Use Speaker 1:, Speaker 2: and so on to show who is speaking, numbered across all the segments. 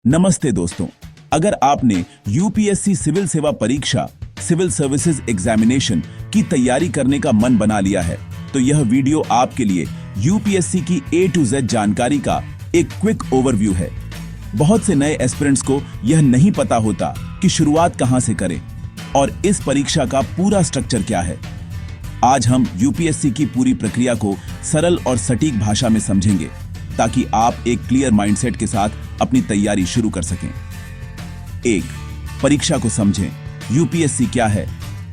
Speaker 1: नमस्ते दोस्तों, अगर आपने यूपीएससी सिविल सेवा परीक्षा सिविल सर्विसेज एग्जामिनेशन की तैयारी करने का मन बना लिया है तो यह वीडियो आपके लिए यूपीएससी की A to Z जानकारी का एक क्विक ओवरव्यू है। बहुत से नए एस्पिरेंट्स को यह नहीं पता होता कि शुरुआत कहां से करें और इस परीक्षा का पूरा स्ट्रक्चर क्या है। आज हम यूपीएससी की पूरी प्रक्रिया को सरल और सटीक भाषा में समझेंगे ताकि आप एक क्लियर माइंडसेट के साथ अपनी तैयारी शुरू कर सकें। 1. परीक्षा को समझें। यूपीएससी क्या है?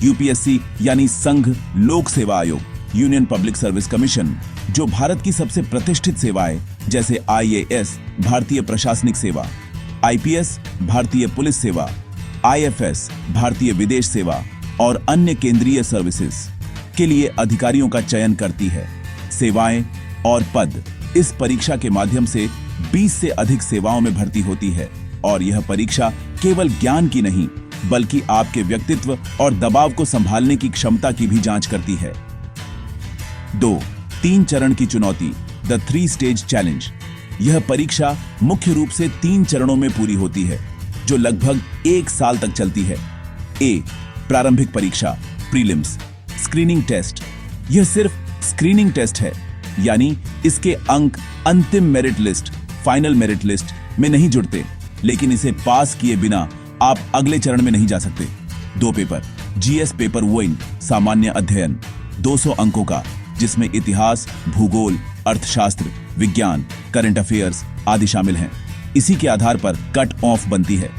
Speaker 1: यूपीएससी यानी संघ लोक सेवा आयोग, यूनियन पब्लिक सर्विस कमीशन, जो भारत की सबसे प्रतिष्ठित सेवाएं जैसे आईएएस भारतीय प्रशासनिक सेवा, आईपीएस भारतीय पुलिस सेवा, आईएफएस भारतीय विदेश सेवा और अन्य केंद्रीय सर्विसेज के लिए अधिकारियों का चयन करती है। सेवाएं और पद। इस परीक्षा के माध्यम से 20 से अधिक सेवाओं में भर्ती होती है और यह परीक्षा केवल ज्ञान की नहीं बल्कि आपके व्यक्तित्व और दबाव को संभालने की क्षमता की भी जांच करती है। 2. 3 चरण की चुनौती, द 3 स्टेज चैलेंज। यह परीक्षा मुख्य रूप से 3 चरणों में पूरी होती है जो लगभग 1 साल तक चलती है। A. प्रारंभिक परीक्षा, प्रीलिम्स, स्क्रीनिंग टेस्ट। यह सिर्फ स्क्रीनिंग टेस्ट है, यानी इसके अंक अंतिम merit list, final merit list में नहीं जुड़ते, लेकिन इसे पास किए बिना आप अगले चरण में नहीं जा सकते। 2 पेपर, जीएस पेपर 1 सामान्य अध्ययन, 200 अंकों का, जिसमें इतिहास, भूगोल, अर्थशास्त्र, विज्ञान, करंट अफेयर्स आदि शामिल हैं। इसी के आधार पर कट ऑफ बनती है।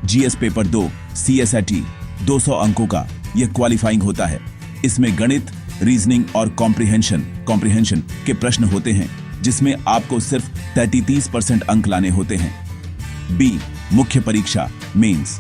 Speaker 1: जीएस पेपर 2 सीएसएटी 200 अंकों का, यह क्वालिफाइंग होता है। इसमें गणित, रीजनिंग और कॉम्प्रिहेंशन के प्रश्न होते हैं जिसमें आपको सिर्फ 33% अंक लाने होते हैं। बी. मुख्य परीक्षा, मेंस,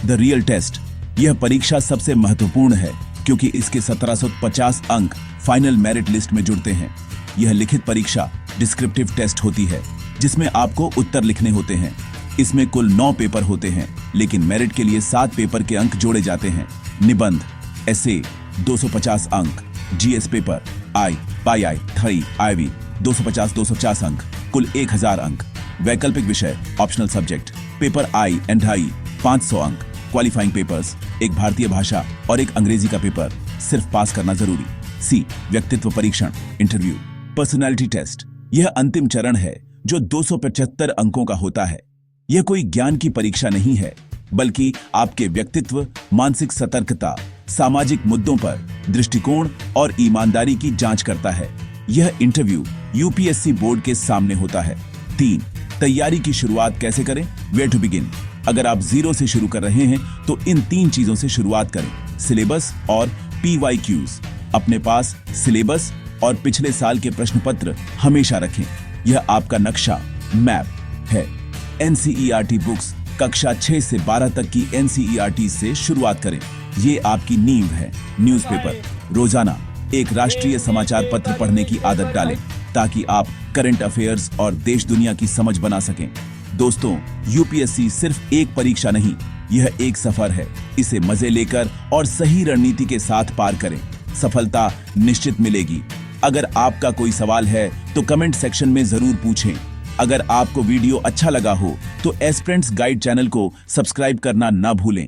Speaker 1: द रियल टेस्ट। यह परीक्षा सबसे महत्वपूर्ण है क्योंकि इसके 1750 अंक फाइनल मेरिट लिस्ट में जुड़ते हैं। यह लिखित परीक्षा, डिस्क्रिप्टिव टेस्ट होती है जिसमें आपको उत्तर लिखने होते हैं। इसमें कुल 9 पेपर होते हैं, लेकिन मेरिट के लिए 7 पेपर के अंक जोड़े जाते हैं। निबंध, एसे 250 अंक, जीएस पेपर आई, पाई आई, थई, आईवी 250 अंक, कुल 1000 अंक। वैकल्पिक विषय, optional subject, paper I and I 500 अंक। क्वालिफाइंग पेपर्स, एक भारतीय भाषा और एक अंग्रेजी का पेपर, सिर्फ पास करना जरूरी। सी. व्यक्तित्व परीक्षण, इंटरव्यू, पर्सनालिटी टेस्ट। यह अंतिम चरण है जो 275 अंकों का होता है। यह कोई ज्ञान की परीक्षा नहीं है बल्कि आपके व्यक्तित्व, मानसिक सतर्कता, सामाजिक मुद्दों पर दृष्टिकोण और ईमानदारी की जांच करता है। यह इंटरव्यू यूपीएससी बोर्ड के सामने होता है। 3. तैयारी की शुरुआत कैसे करें? Where to begin. अगर आप 0 से शुरू कर रहे हैं तो इन 3 चीजों से शुरुआत करें, सिलेबस और PYQs। अपने पास सिलेबस और पिछले साल के प्रश्न पत्र हमेशा रखें। यह आपका नक्शा, मैप है। NCERT बुक्स, कक्षा 6 से 12 तक की NCERT से शुरुआत करें। ये आपकी नींव है। न्यूज़पेपर, रोजाना एक राष्ट्रीय समाचार पत्र पढ़ने की आदत डालें ताकि आप करंट अफेयर्स और देश दुनिया की समझ बना सकें। दोस्तों, यूपीएससी सिर्फ एक परीक्षा नहीं, यह एक सफर है। इसे मजे लेकर और सही रणनीति के साथ पार करें, सफलता निश्चित मिलेगी। अगर आपका कोई सवाल है तो कमेंट सेक्शन में जरूर पूछें। अगर आपको वीडियो अच्छा लगा हो तो एस्पिरेंट्स गाइड चैनल को सब्सक्राइब करना ना भूलें।